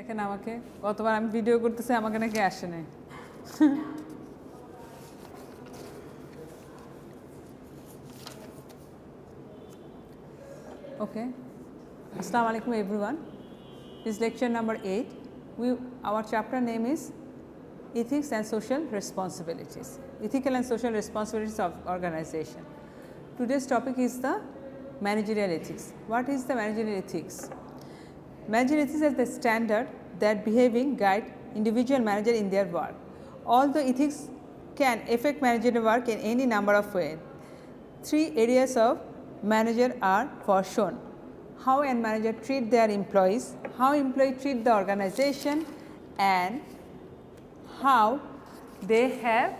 দেখেন আমাকে কতবার আমি ভিডিও করতেছি আমাকে নাকি আসে নাই Okay. Assalamu alaikum everyone. This is lecture number 8. Our chapter name is Ethics and Social Responsibilities. Ethical and Social Responsibilities of Organization. Today's topic is the managerial ethics. What is the managerial ethics? Managerial ethics is the standard that behaving guide individual manager in their work. Although ethics can affect managerial work in any number of ways, 3 areas of manager are foreshown: how a manager treat their employees, how employee treat the organization, and how they have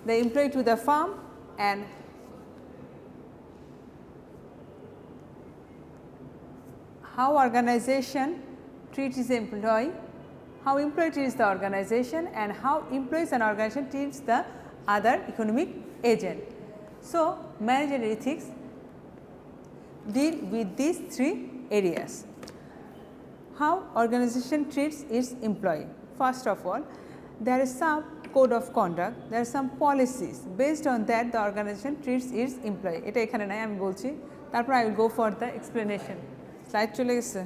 the employee to the firm, and how organization treats its employee, how employee treats the organization, and how employees and organization treats the other economic agent. So, managerial ethics deal with these 3 areas. How organization treats its employee. First of all, there is some code of conduct, there are some policies. Based on that, the organization treats its employee. এটা এখানে নাই আমি বলছি, তারপর I will go for the explanation. Slide চলে গেছে।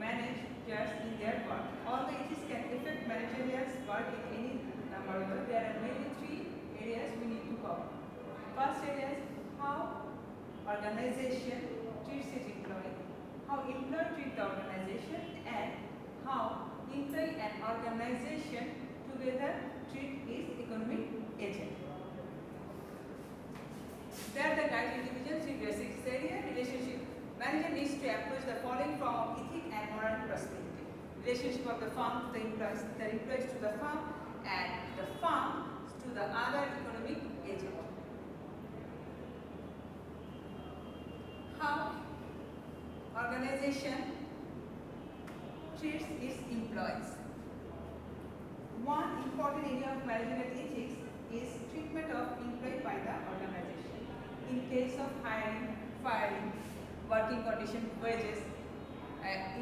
Managers in their work. Although ethics can affect managerial work in any number of ways, there are mainly 3 areas we need to cover. First area is how organization treats its employee, how employee treat the organization, and how employee and organization together treat its economic agent. There the guide individuals in basic area relationship. Manager needs to approach the following from ethic and moral perspective: relationship of the firm to the employees to the firm, and the firm to the other economic agent. How organization treats its employees. One important area of managerial ethics is treatment of employee by the organization in case of hiring, firing, working condition, wages,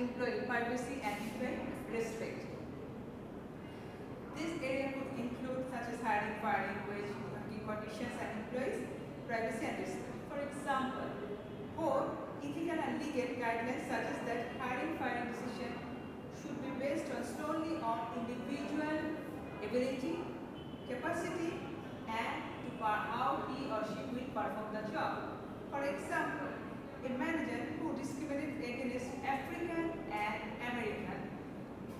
employee privacy, and employee respect. This area could include such as hiring, firing, wage, working conditions, and employees privacy and respect. For example, both ethical and legal guidelines suggest that hiring, firing decision should be based solely on individual ability, capacity, and how he or she will perform the job. For example, a manager who discriminates against African and American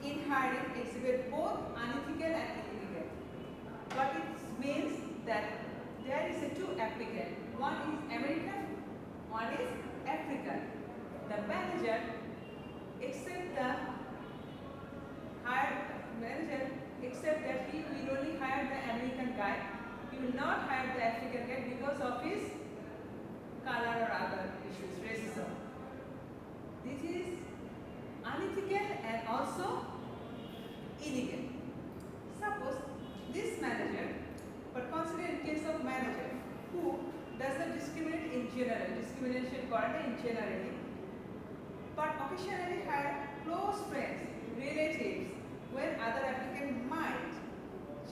in hiring exhibit both unethical and illegal. But it means that there is a 2 applicants. One is American, one is African. The manager accept that he will only hire the American guy. He will not hire the African guy because of his color or other issues, racism. This is unethical and also illegal. Suppose this manager, but consider in case of manager who does not discriminate in general, discrimination in generally, but occasionally hire close friends, relatives, when other applicant might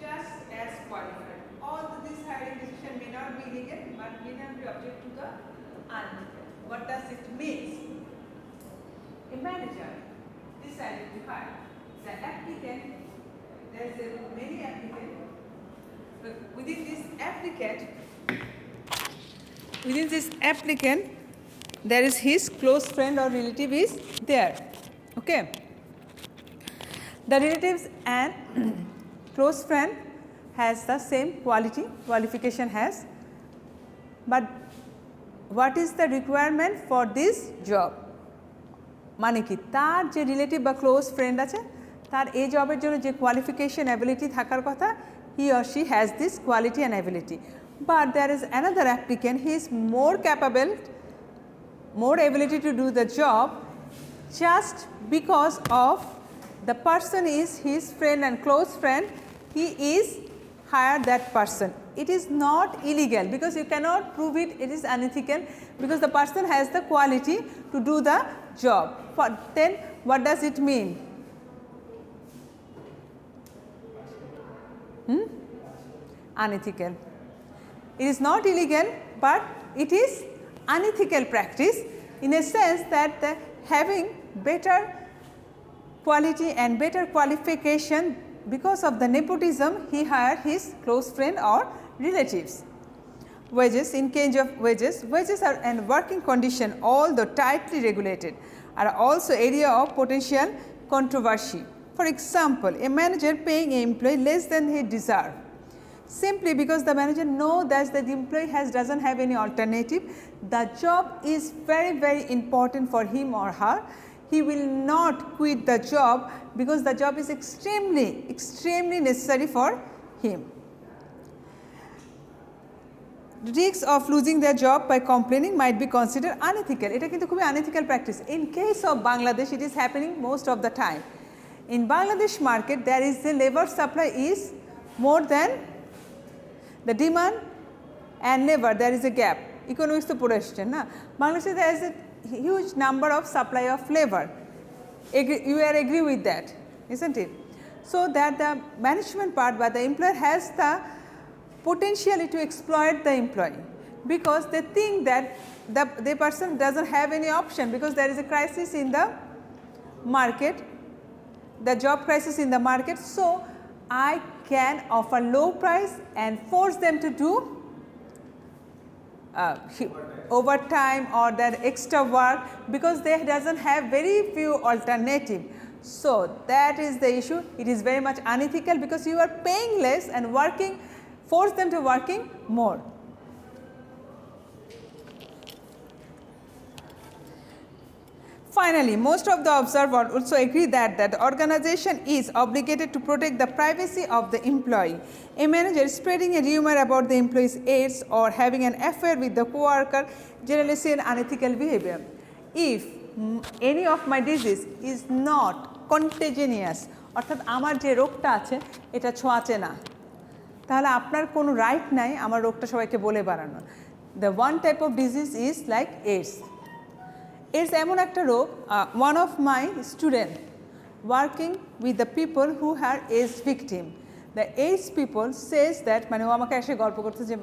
just as qualified. Although this hiring decision may not be legal, but may not be object to the unethical. What does it mean? A manager decided to hire the applicant. There is many applicants, but within this applicant, there is his close friend or relative is there. Okay. The relatives and close friend has the same qualification has, but what is the requirement for this job? মানে কি তার যে relative বা close friend আছে তার এই জবের জন্য যে কোয়ালিফিকেশন অ্যাবিলিটি থাকার কথা, he or she has this quality and ability, but there is another applicant, he is more capable, more ability to do the job just because of the person is his friend and close friend, he is hire that person. It is not illegal because you cannot prove it, it is unethical because the person has the quality to do the job. Then what does it mean? Unethical. It is not illegal, but it is unethical practice in a sense that having better quality and better qualification because of the nepotism, he hired his close friend or relatives. Wages, in case of wages are and working condition, although tightly regulated, are also area of potential controversy. For example, a manager paying an employee less than he deserves, simply because the manager knows that the employee doesn't have any alternative, the job is very important for him or her. He will not quit the job because the job is extremely necessary for him. The risk of losing their job by complaining might be considered unethical. It is a unethical practice. In case of Bangladesh, it is happening most of the time. In Bangladesh market, there is the labor supply is more than the demand and labor, there is a gap. Economics to question. Bangladesh, there is a huge number of supply of labor. You are agree with that, isn't it? So that the management part by the employer has the potential to exploit the employee because they think that the person doesn't have any option because there is a crisis in the market, the job crisis in the market. So I can offer low price and force them to do overtime or that extra work because they doesn't have very few alternative. So that is the issue. It is very much unethical because you are paying less and working, force them to working more. Finally, most of the observers also agree that the organization is obligated to protect the privacy of the employee. A manager spreading a rumor about the employee's AIDS or having an affair with the co-worker generally see an unethical behavior. If any of my disease is not contagious, অর্থাৎ আমার যে রোগটা আছে এটা ছোঁয়াচে না, তাহলে আপনার কোনো রাইট নাই আমার রোগটা সবাইকে বলে বাড়ানো। The one type of disease is like AIDS. AIDS এমন একটা রোগ, one of my student working with the people who are AIDS victim. The AIDS people says that মানে ও আমাকে এসে গল্প করতে যে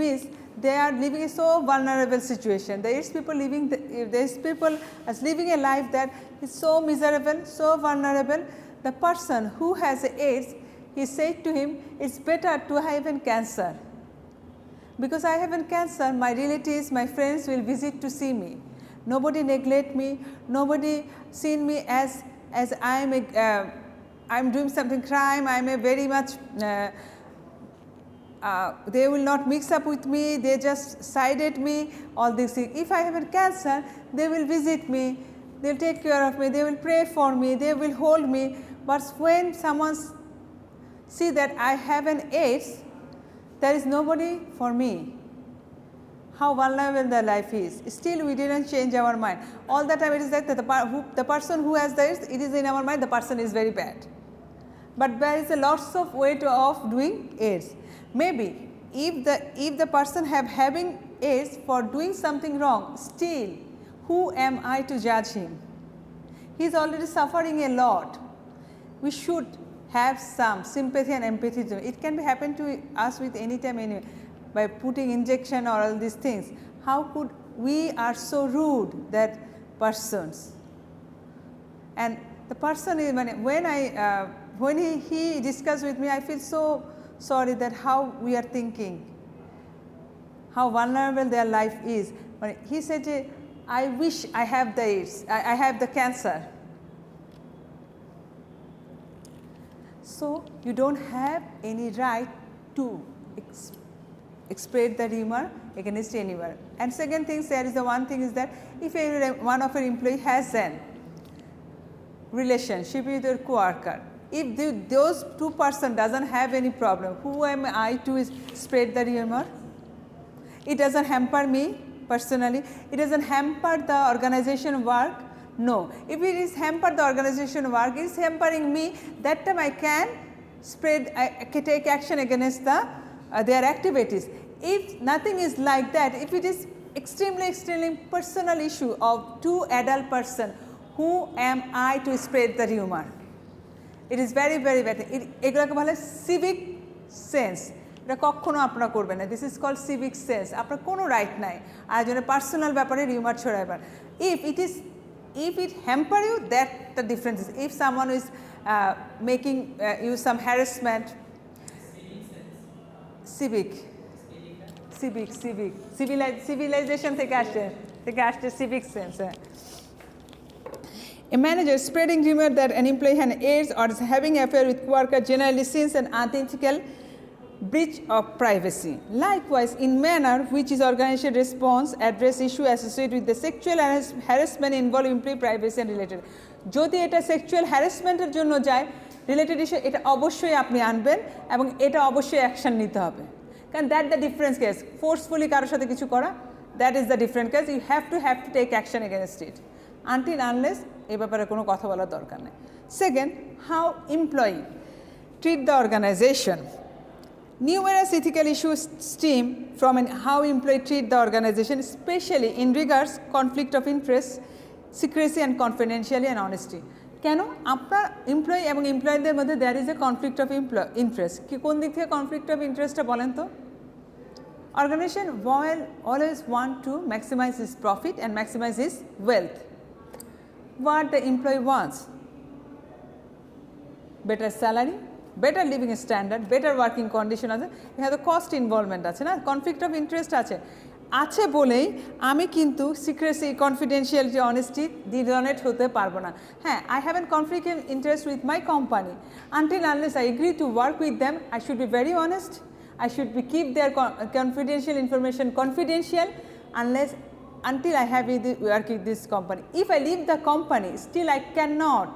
miss they are living a so vulnerable situation. The AIDS people are living a life that is so miserable, so vulnerable. The person who has AIDS, he said to him, it's better to have a cancer. Because I have a cancer, my relatives, my friends will visit to see me. Nobody neglect me, nobody seen me as I'm doing something crime, I'm a very much, they will not mix up with me, they just sided me, all these things. If I have a cancer, they will visit me, they will take care of me, they will pray for me, they will hold me. But when someone see that I have an AIDS, there is nobody for me. How vulnerable the life is. Still we didn't change our mind. All the time it is that the person who has the AIDS, it is in our mind the person is very bad. But there is a lots of way of doing AIDS. Maybe if the person having AIDS for doing something wrong, still who am I to judge him? He is already suffering a lot. We should have some sympathy and empathy. It can be happen to us with any time anyway. By putting injection or all these things, how could we are so rude that persons, and the person is when he discussed with me, I feel so sorry that how we are thinking, how vulnerable their life is. When he said, I wish I have the AIDS, I have the cancer. So you don't have any right to spread the rumor against anyone. And second thing, there is the one thing is that if one of your employee has an relationship with your co-worker, if those two person doesn't have any problem, who am I to spread the rumor? It doesn't hamper me personally, it doesn't hamper the organization work, No. If it is hamper the organization work, it is hampering me, that time I can spread, I can take action against their activities. If nothing is like that, if it is extremely personal issue of two adult person, who am I to spread the rumor? It is very bad. এগুলোকে বলে civic sense. এটা কখনো আপনারা করবেন না। This is called civic sense. আপনার কোনো right নাই আরেকজনের পার্সোনাল ব্যাপারে rumour ছড়াইবার। If it hamper you, that the difference is. If someone is making you some harassment, civilization থেকে আসছে civic sense. A manager spreading rumor that an employee has AIDS or is having affair with worker generally sees an unethical breach of privacy. Likewise, in manner which is organization response address issue associated with the sexual harassment involve employee privacy and related. যদি এটা sexual হ্যারাসমেন্টের জন্য যায় related issue, এটা অবশ্যই আপনি আনবেন এবং এটা অবশ্যই অ্যাকশন নিতে হবে, কারণ that the difference case. Forcefully কারোর সাথে কিছু করা, that is the different case. You have to take action against it until unless এ ব্যাপারে কোনো কথা বলার দরকার নেই। Second, how employee treat the organisation. Numerous ethical issues stem from how employees treat the organization, especially in regards conflict of interest, secrecy and confidentiality and honesty. কেন আপনার employee এবং এমপ্লয়ীদের মধ্যে there is a conflict of interest? কি কোন দিক থেকে conflict of ইন্টারেস্টটা বলেন তো? Organization will always want to maximize his profit and maximize his wealth. What the employee wants? Better salary, better living standard, better working condition আছে, এখানে cost involvement আছে না, কনফ্লিক্ট অফ ইন্টারেস্ট আছে বলেই আমি কিন্তু সিক্রেসি, কনফিডেন্সিয়ালিটি, অনেস্টি ডিডোনেট হতে পারবো না। হ্যাঁ, I have an conflict interest with my company, until unless I agree to work with them I should be very honest, I should be keep their confidential information confidential until I have work with this company. If I leave the company, still I cannot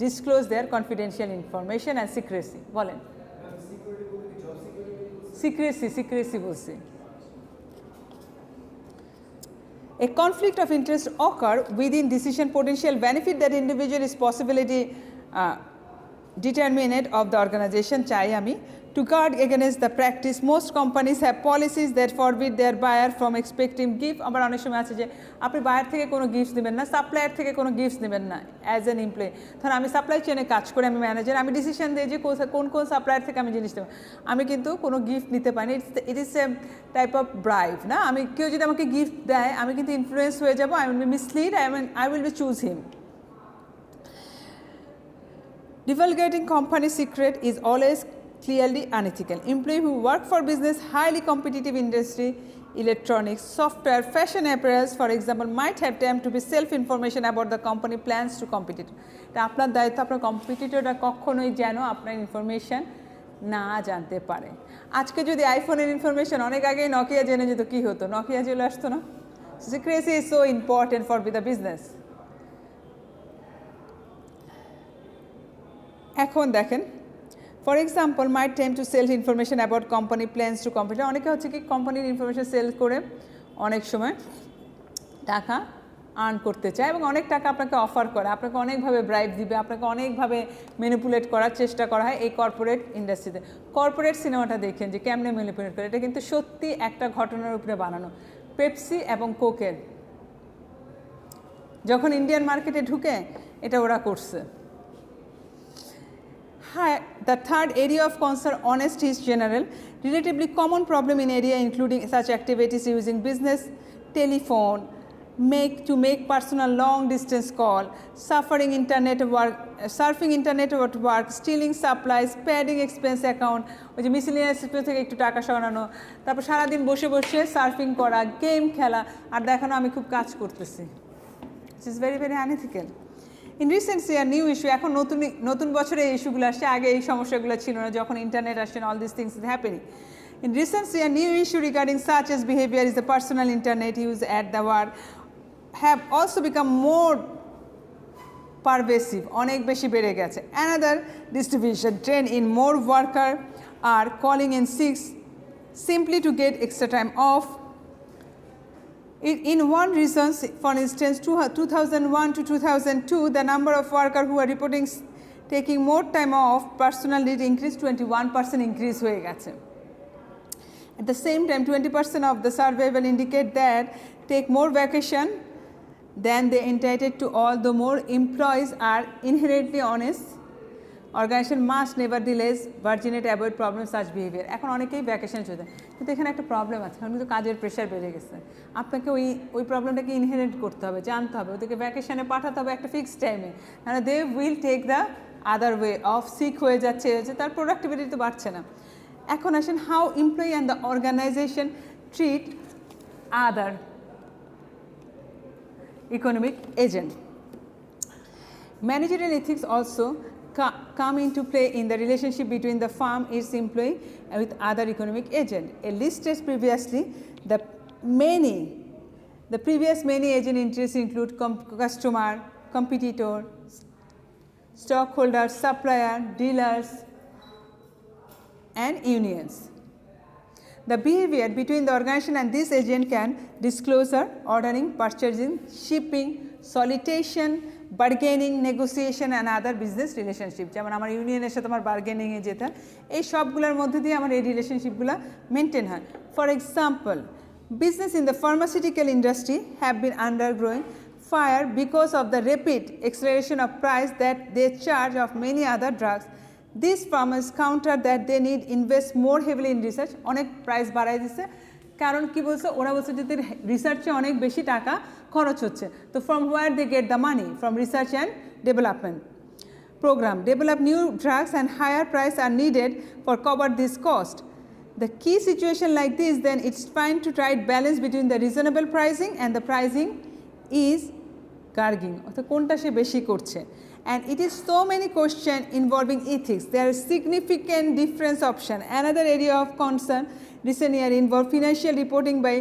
disclose their confidential information and secrecy. বলেন secrecy বলছি। A conflict of interest occur within decision potential benefit that individual is possibility determinant of the organization চাই আমি। To guard against the practice, most companies have policies that forbid their buyer from expecting gift. আবার অনেক সময় আছে যে আপনি buyer থেকে কোনো গিফট নেবেন না, সাপ্লায়ার থেকে কোনো গিফট নেবেন না অ্যাজ অ্যান এমপ্লয়ি। ধরুন আমি সাপ্লাই চেনে কাজ করে, আমি ম্যানেজার, আমি ডিসিশন দিই যে কোন সাপ্লায়ার থেকে আমি জিনিস নেব, আমি কিন্তু কোনো গিফট নিতে পারি না। It is a type of bribe না, আমি কেউ যদি আমাকে গিফট দেয় আমি কিন্তু ইনফ্লুয়েন্স হয়ে যাবো, I will be mislead, I will be choose him. Divulgating company secret is always clearly unethical. Employees who work for business, highly competitive industry, electronics, software, fashion apparels, for example, might have time to be self-information about the company plans to competitor. তা আপনার দায়িত্ব আপনার কম্পিটিটররা কখনোই যেন আপনার information না জানতে পারে। আজকে যদি আইফোনের ইনফরমেশন অনেক আগেই নকিয়া জেনে যেত, কী হতো? নকিয়া চলে আসতো না? Secrecy is so important for the business. এখন দেখেন, for example my time to sell information about company plans to compete. অনেকে হচ্ছে কি কোম্পানির ইনফরমেশন সেল করে অনেক সময় টাকা আর্ন করতে চায় এবং অনেক টাকা আপনাকে অফার করে, আপনাকে অনেকভাবে ব্রাইব দিবে, আপনাকে অনেকভাবে ম্যানিপুলেট করার চেষ্টা করা হয় এই কর্পোরেট ইন্ডাস্ট্রিতে। কর্পোরেট সিনেমাটা দেখেন যে কেমনে ম্যানিপুলেট করে, এটা কিন্তু সত্যি একটা ঘটনার উপরে বানানো। পেপসি এবং কোকের যখন ইন্ডিয়ান মার্কেটে ঢুকে এটা ওরা করছে। The third area of concern, honesty is general, relatively common problem in area including such activities using business telephone, make personal long distance call, surfing internet at work, stealing supplies, padding expense account, ওই যে miscellaneous থেকে একটু টাকা সরানো, তারপর সারাদিন বসে বসে সার্ফিং করা, গেম খেলা আর দেখানো আমি খুব কাজ করতেছি। This is very unethical. In recent year new issue, এখন নতুন বছরে এই ইস্যুগুলো আসছে, আগে এই সমস্যাগুলো ছিল না যখন ইন্টারনেট আসছে, all this things is happening. In recent year new issue regarding such as behaviour is the personal internet use at the work have also become more পারভেসিভ, অনেক বেশি বেড়ে গেছে। Another distribution trend in more worker are calling in six simply to get extra time of. In one region, for instance, 2001 to 2002, the number of workers who are reporting taking more time off personal leave increased 21% increase হয়ে গেছে. At the same time, 20% of the survey will indicate that take more vacation than they entitled to, although more employees are inherently honest. Organization must nevertheless virginate avoid problem such behavior. এখন অনেকেই vacation চলে, কিন্তু এখানে একটা problem আছে, কারণ কিন্তু কাজের প্রেশার বেড়ে গেছে। আপনাকে ওই প্রবলেমটাকে ইনহেরেন্ট করতে হবে, জানতে হবে, ওদেরকে ভ্যাকেশনে পাঠাতে হবে একটা ফিক্সড টাইমে, মানে they will take the other way of, sick হয়ে যাচ্ছে, তার প্রোডাক্টিভিটি তো বাড়ছে না। এখন আসেন how employee and the organization treat other economic agent. Managerial ethics also come into play in the relationship between the firm, its employee, and with other economic agent. A listed previously, the previous many agent interests include customer, competitor, stockholders, supplier, dealers, and unions. The behavior between the organization and this agent can disclosure, ordering, purchasing, shipping, solicitation, bargaining, negotiation and other business relationship. যেমন আমার ইউনিয়নের সাথে আমার বার্গেনিংয়ে যেটা, এই সবগুলোর মধ্যে দিয়ে আমার এই রিলেশনশিপগুলো মেনটেন হয়। For example, business in the pharmaceutical industry have been undergoing fire because of the rapid acceleration of price that they charge of many other drugs. These farmers counter that they need invest more heavily in research. অনেক price বাড়াই দিচ্ছে, কারণ কি বলছে, ওরা বলছে যে রিসার্চে অনেক বেশি টাকা খরচ হচ্ছে। তো from where they get the money? From research and development program. Develop new drugs and higher price are needed for cover this cost. The key situation like this, then it's trying to try balance between the reasonable pricing and the pricing is garging. অর্থাৎ কোনটা সে বেশি করছে। And it is so many questions involving ethics. There are significant difference option. Another area of concern recent year involved financial reporting by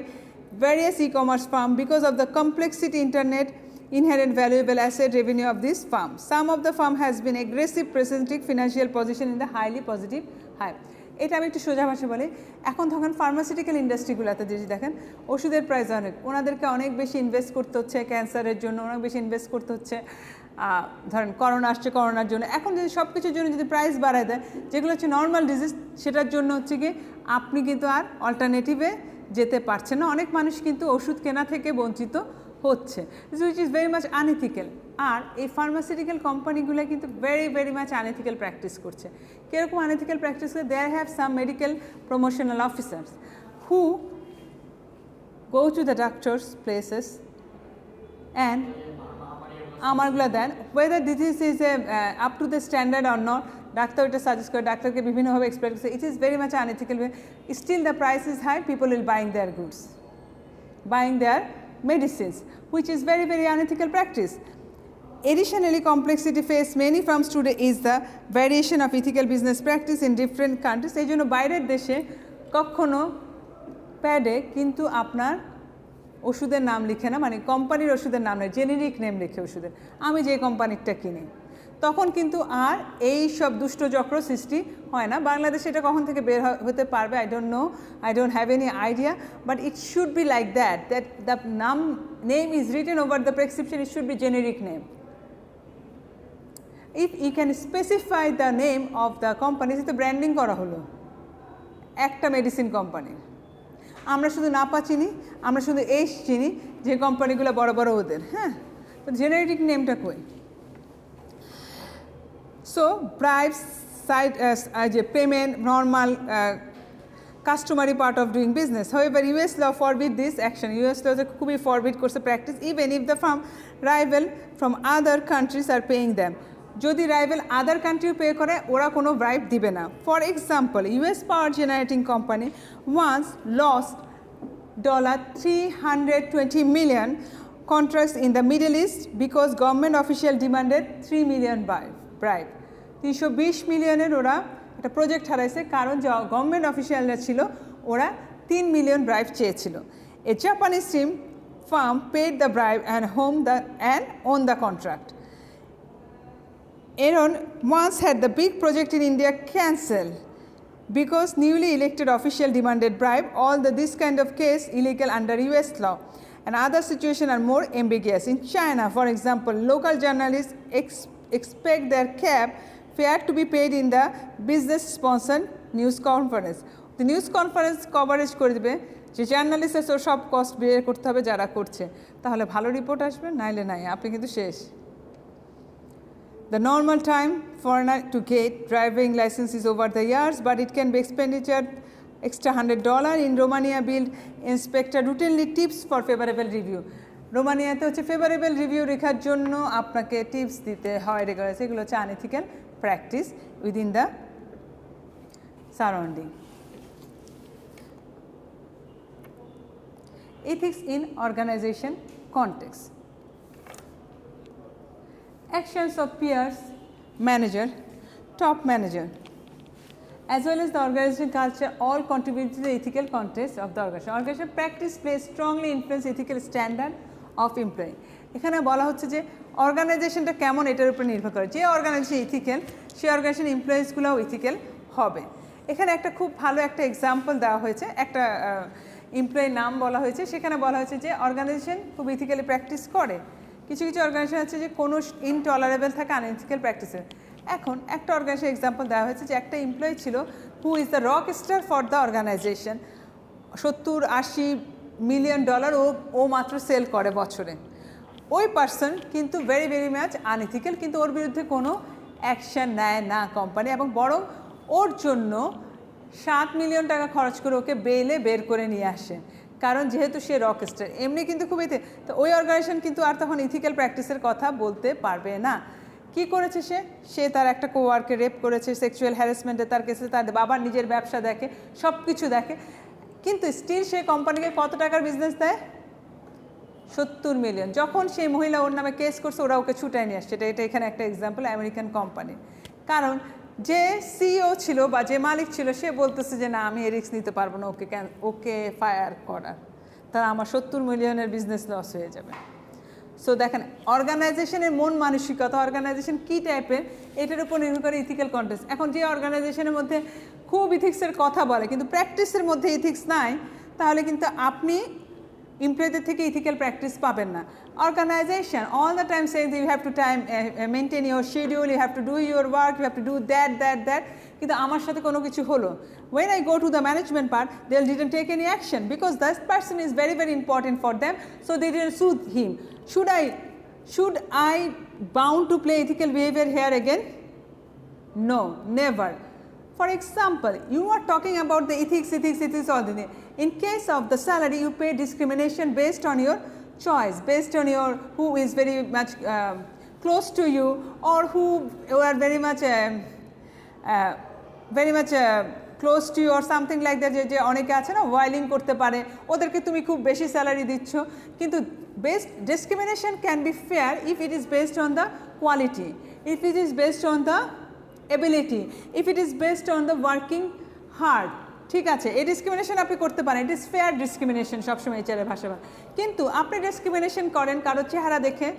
various e-commerce firms because of the complexity internet inherent valuable asset revenue of this firm. Some of the firm has been aggressive presenting financial position in the highly positive high. এটা আমি একটু সোজা ভাষায় বলি, এখন তখন pharmaceutical ইন্ডাস্ট্রিগুলোতে যদি দেখেন ওষুধের প্রাইস অনেক, ওনাদেরকে অনেক বেশি ইনভেস্ট করতে হচ্ছে ক্যান্সারের জন্য, অনেক বেশি ইনভেস্ট করতে হচ্ছে ধরেন করোনা আসছে করোনার জন্য। এখন যদি সব কিছুর জন্য যদি প্রাইস বাড়ায় দেয়, যেগুলো হচ্ছে নর্মাল ডিজিজ, সেটার জন্য হচ্ছে কি আপনি কিন্তু আর অল্টারনেটিভে যেতে পারছেন না। অনেক মানুষ কিন্তু ওষুধ কেনা থেকে বঞ্চিত হচ্ছে, which is very much unethical. আর এই ফার্মাসিউটিক্যাল কোম্পানিগুলো কিন্তু ভেরি মাচ আনএথিক্যাল প্র্যাকটিস করছে। কীরকম আনএথিক্যাল প্র্যাকটিস করে? There have some medical promotional officers who go to the doctors places and আমারগুলো then whether this is a up to the standard or not, doctor ওইটা suggest করে, ডাক্তারকে বিভিন্নভাবে explain করছে। It is very much unethical way. Still the price is high, people will buying their goods, buying their medicines, which is very unethical practice. Additionally, complexity faced many firms today is the variation of ethical business practice in different countries. এই জন্য বাইরের দেশে কখনো প্যাডে কিন্তু আপনার ওষুধের নাম লিখে না, মানে কোম্পানির ওষুধের নাম নেই, জেনেরিক নেম লিখে ওষুধের, আমি যে কোম্পানিরটা কিনি, তখন কিন্তু আর এই সব দুষ্ট চক্র সৃষ্টি হয় না। বাংলাদেশে এটা কখন থেকে বের হতে পারবে I don't know, I don't have any idea, but it should be like that the name is written over the prescription, it should be generic name. If you can specify the name of the company, যেটা branding করা হলো একটা medicine কোম্পানির, আমরা শুধু নাপা চিনি, আমরা শুধু এইচ চিনি, যে কোম্পানিগুলো বড় বড় ওদের, হ্যাঁ, তো জেনেরিক নেমটা কই? So bribes, side payment, normal customary part of doing business. However, US law forbid this action. US law could be forbid course of practice even if the firm rival from other countries are paying them. যদি rival other country pay করে, ওরা কোনো bribe দিবে না। For example, US power generating company once lost $320 million contracts in the Middle East because government official demanded $3 million bribe. 320 মিলিয়নের ওরা একটা project হারাইছে, কারণ যে গভর্নমেন্ট অফিসিয়ালরা ছিল ওরা 3 মিলিয়ন ব্রাইব চেয়েছিল। A Japanese team firm paid the bribe and won the contract. Aaron once had the big project in India cancelled because newly elected official demanded bribe. All this kind of case illegal under US law. and other situations are more ambiguous. In China, for example, local journalists expect their cab fare to be paid in the business sponsored news conference. The news conference coverage করে দিবে যে জার্নালিস্টের সব cost বের করতে হবে যারা করছে, তাহলে ভালো রিপোর্ট আসবে, নাইলে নাই, আপনি কিন্তু শেষ। The normal time foreigner to get driving license is over the years, but it can be expenditure extra $100. In Romania, build inspector routinely tips for favorable review. রোমানিয়াতে হচ্ছে ফেভারেবল রিভিউ রেখার জন্য আপনাকে টিপস দিতে হয় রেগুলার, এগুলো হচ্ছে unethical practice within the surrounding. Ethics in organization context. Actions of peers, manager, top manager, as well as the organization culture all contribute to the ethical context of the organization. Organization practice plays strongly influence ethical standard of employee. এখানে বলা হচ্ছে যে অর্গানাইজেশনটা কেমন এটার উপর নির্ভর করে, যে অর্গানাইজেশন ইথিক্যাল সেই অর্গানাইজেশন এমপ্লয়িজগুলোও ইথিক্যাল হবে। এখানে একটা খুব ভালো একটা এক্সাম্পল দেওয়া হয়েছে, একটা এমপ্লয়ির নাম বলা হয়েছে, সেখানে বলা হয়েছে যে অর্গানাইজেশন খুব ইথিক্যালি প্র্যাকটিস করে, কিছু কিছু অর্গানাইজেশন আছে যে কোনো ইনটলারেবল থাকে আনএথিক্যাল প্র্যাকটিসের। এখন একটা অর্গানাইজেশন এক্সাম্পল দেওয়া হয়েছে যে একটা এমপ্লয়ি ছিল who is the rock star for the organisation, $70-80 million ও মাত্র সেল করে বছরে। ওই পার্সন কিন্তু ভেরি ভেরি মাচ আনএথিক্যাল, কিন্তু ওর বিরুদ্ধে কোনো অ্যাকশন নেয় না কোম্পানি, এবং বরং ওর জন্য $7 মিলিয়ন খরচ করে ওকে বেলে বের করে নিয়ে আসে, কারণ যেহেতু সে রক স্টার। এমনি কিন্তু খুবই, তো ওই অর্গানাইজেশন কিন্তু আর তখন ইথিক্যাল প্র্যাকটিসের কথা বলতে পারবে না। কি করেছে সে তার একটা কোয়ার্কে রেপ করেছে, সেক্সুয়াল হ্যারাসমেন্টে তার কেসে, তার বাবার নিজের ব্যবসা দেখে, সব কিছু দেখে, কিন্তু স্টিল সে কোম্পানিকে কত টাকার বিজনেস দেয়? 70 মিলিয়ন। যখন সেই মহিলা ওর নামে কেস করছে, ওরা ওকে ছুটায় নিয়ে আসছে। এটা এখানে একটা এক্সাম্পল আমেরিকান কোম্পানি, কারণ যে সিইও ছিল বা যে মালিক ছিল সে বলতেছে যে না আমি রিস্ক নিতে পারবো না, ওকে ফায়ার করার, তারা আমার 70 মিলিয়নের বিজনেস লস হয়ে যাবে। সো দেখেন অর্গানাইজেশনের মন মানসিকতা, অর্গানাইজেশন কী টাইপের, এটার উপর নির্ভর করে ইথিক্যাল কন্টেক্সট। এখন যে অর্গানাইজেশনের মধ্যে খুব ইথিক্সের কথা বলে কিন্তু প্র্যাকটিসের মধ্যে ইথিক্স নাই, তাহলে কিন্তু আপনি এমপ্লয়ীদের থেকে ইথিক্যাল প্র্যাকটিস পাবেন না। Organization all the time saying that you have to maintain your schedule, you have to do your work, you have to do that, কিন্তু আমার সাথে কোনো কিছু হলো, when I go to the management part they didn't take any action because that person is very very important for them, so they didn't sue him. Should I bound to play ethical behavior here again? No, never. For example, you are talking about the ethics all the thing. In case of the salary, you pay discrimination based on your choice, based on your who is very much close to you, or who are very much close to you, or something like that. যে অনেকে আছে না whaling করতে পারে, ওদেরকে তুমি খুব বেশি স্যালারি দিচ্ছ, কিন্তু based discrimination can be fair if it is based on the quality, if it is based on the ability, if it is based on the working hard, ঠিক আছে, এই ডিসক্রিমিনেশন আপনি করতে পারেন, ইট ইজ ফেয়ার ডিসক্রিমিনেশন, সবসময় এইচআরের ভাষা। কিন্তু আপনি ডিসক্রিমিনেশন করেন কারো চেহারা দেখে,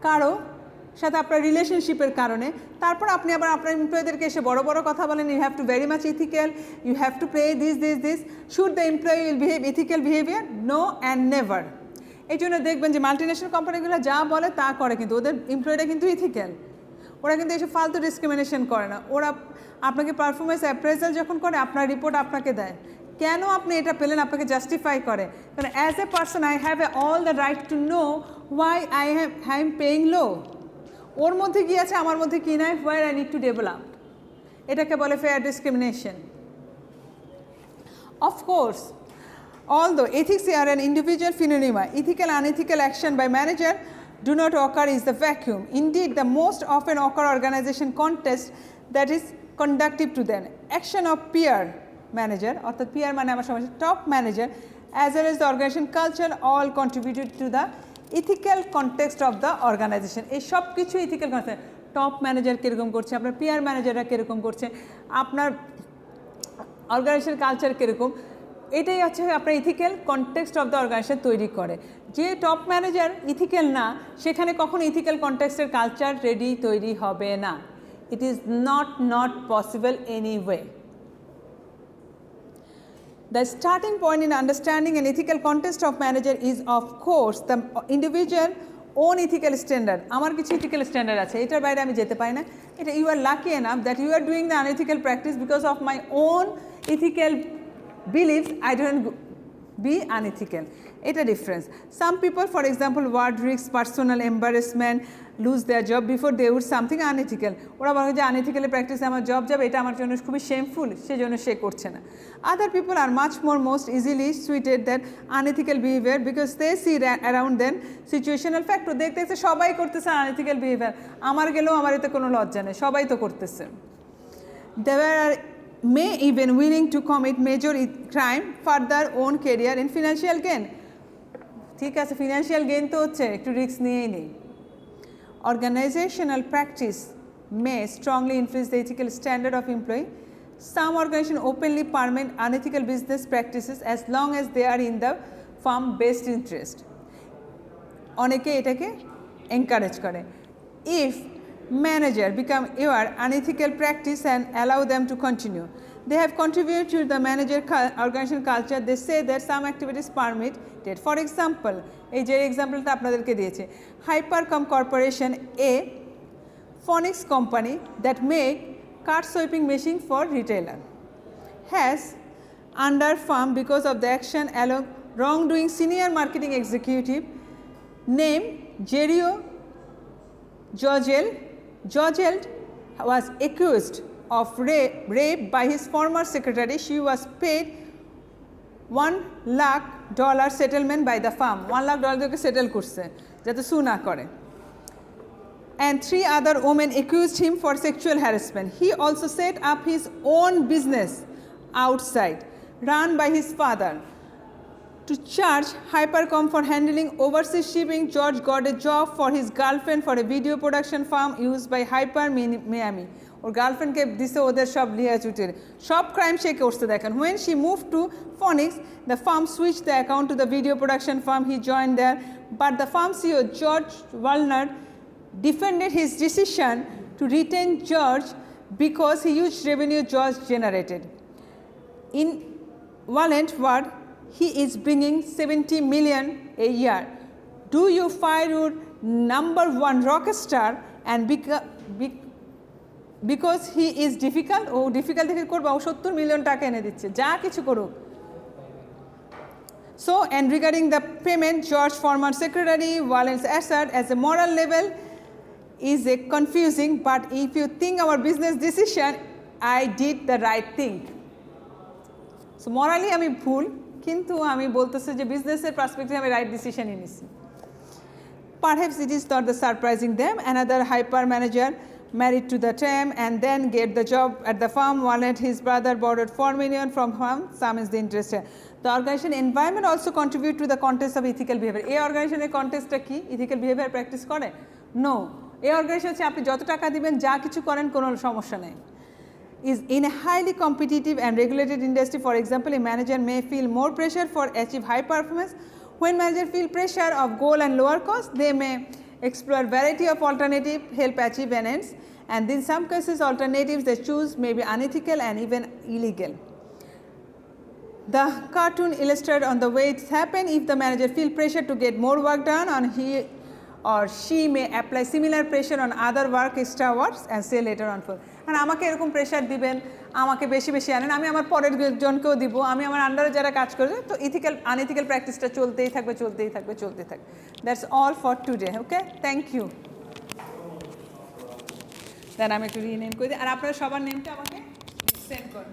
কারো সাথে আপনার রিলেশনশিপের কারণে, তারপর আপনি আবার আপনার এমপ্লয়ীদেরকে এসে বড় বড় কথা বলেন, you have to very much ethical, you have to play this, should the employee will behave ethical behaviour? No and never. এই জন্য দেখবেন যে মাল্টিন্যাশনাল কোম্পানিগুলো যা বলে তা করে, কিন্তু ওদের এমপ্লয়িরা কিন্তু ইথিক্যাল, ওরা কিন্তু এসে ফালতু ডিসক্রিমিনেশন করে না। ওরা আপনাকে পারফরমেন্স অ্যাপ্রেজাল যখন করে আপনার রিপোর্ট আপনাকে দেয়, কেন আপনি এটা পেলেন আপনাকে জাস্টিফাই করে, কারণ as a person I have all the right to know why I am paying low. ওর মধ্যে কী আছে আমার মধ্যে কী নাই, where I need to develop, এটাকে বলে fair discrimination. Of course although ethics are an individual phenomena, ethical and unethical action by manager do not occur is the vacuum. Indeed, the most often occur organization context that is conducive to them. Action of peer manager, অর্থাৎ peer মানে আমার সমস্যা top manager, as well as the organization culture all contributed to the ethical context of the organization. এই সব কিছু ethical context, top manager কীরকম করছে, আপনার পিয়ার ম্যানেজাররা কীরকম করছে, আপনার অর্গানাইজেশন কালচার কীরকম, এটাই হচ্ছে আপনার ethical context of the organization তৈরি করে। যে টপ ম্যানেজার ইথিক্যাল না, সেখানে কখনো ইথিক্যাল কনটেক্সটের কালচার রেডি তৈরি হবে না। It is not possible anyway. The starting point in understanding an ethical context of manager is of course the individual own ethical standard. আমার কিছু ethical standard আছে, এটার বাইরে আমি যেতে পারি না। এটা you are lucky enough that you are doing the unethical practice because of my own ethical beliefs. I don't be unethical. It's a difference. Some people, for example, word risks, personal embarrassment, lose their job before they would something unethical. ওরা বলে যে unethical practice আমার job যাবে, এটা আমার জন্য খুবই shameful, সেজন্য সে করছে না। Other people are much more most easily suited that unethical behavior because they see around them situational factor. দেখতেছে সবাই করতেছে unethical behavior, আমার গেলেও আমার এতে কোনো লজ্জা নেই, সবাই তো করতেছে। There are may even willing to commit major crime for their own career and financial gain. ঠিক আছে, financial gain তো হচ্ছে, একটু রিস্ক নিয়েই নেই। Organizational practice may strongly influence the ethical standard of employee. Some organizations openly permit unethical business practices as long as they are in the firm best interest. অনেকে এটাকে encourage করে। If manager become aware unethical practice and allow them to continue, they have contributed to the manager organization culture. They say that some activities permitted. For example, এই যে এক্সাম্পলটা আপনাদেরকে দিয়েছে, Hypercom Corporation, a phonics company that make card swiping machine for retailer, has under firm because of the action along wrongdoing senior marketing executive named Jerio Jogelt was accused of rape by his former secretary. She was paid $1 lakh settlement by the firm. $1 lakh থেকে settle করছে যাতে সু না করে। And 3 other women accused him for sexual harassment. He also set up his own business outside, run by his father. To charge Hypercom for handling overseas shipping, George got a job for his girlfriend for a video production firm used by Hyper Miami. ওর গার্লফ্রেন্ডকে দিছে ওদের সব লিয়া চুটের সব crime সে করতে দেখেন। When she moved to Phoenix, the firm switched the account to the video production firm. He joined there, but the firm CEO George Walnut defended his decision to retain George because he huge revenue George generated. In Walnut word, he is bringing 70 million a year. Do you fire your number one rock star and because he is difficult? O difficult থেকে করবা, ও 70 million টাকা এনে দিচ্ছে, যা কিছু করুক। So, and regarding the payment, George former secretary Wallen's assert as a moral level is a confusing, but if you think our business decision, I did the right thing. So morally আমি ভুল, কিন্তু আমি বলতেছি যে বিজনেসের পার্সপেক্টিভে আমি right ডিসিশনই নিছি। Perhaps it is not the surprising them. Another hyper manager married to the term and then get the job at the firm. Wallet, his brother borrowed $4 million from firm. Some is the interest. The organization environment also contribute to the context of ethical behavior. এই অর্গানাইজেশনের কন্টেক্সটটা কি? Ethical behaviour practice করে? No. এই organisation হচ্ছে আপনি যত টাকা দিবেন, যা কিছু করেন, কোনো সমস্যা নেই। Is in a highly competitive and regulated industry. For example, a manager may feel more pressure for achieve high performance. When managers feel pressure of goal and lower cost, they may explore variety of alternative help achieve an ends, and in some cases alternatives they choose may be unethical and even illegal. The cartoon illustrates on the way it happens. If the manager feel pressure to get more work done, and he or she may apply similar pressure on other work extra hours and say later on for. And আমাকে এরকম pressure দিবেন, আমাকে বেশি বেশি আনেন, আমি আমার পরের জনকেও দিব, আমি আমার আন্ডারে যারা কাজ করবে, তো ইথিক্যাল আনইথিক্যাল প্র্যাকটিসটা চলতেই থাকবে। That's all for today. Okay, thank you. Then আমি একটু রিনেম করে দিই, আর আপনারা সবার নেমটা আমাকে সেন্ড করুন।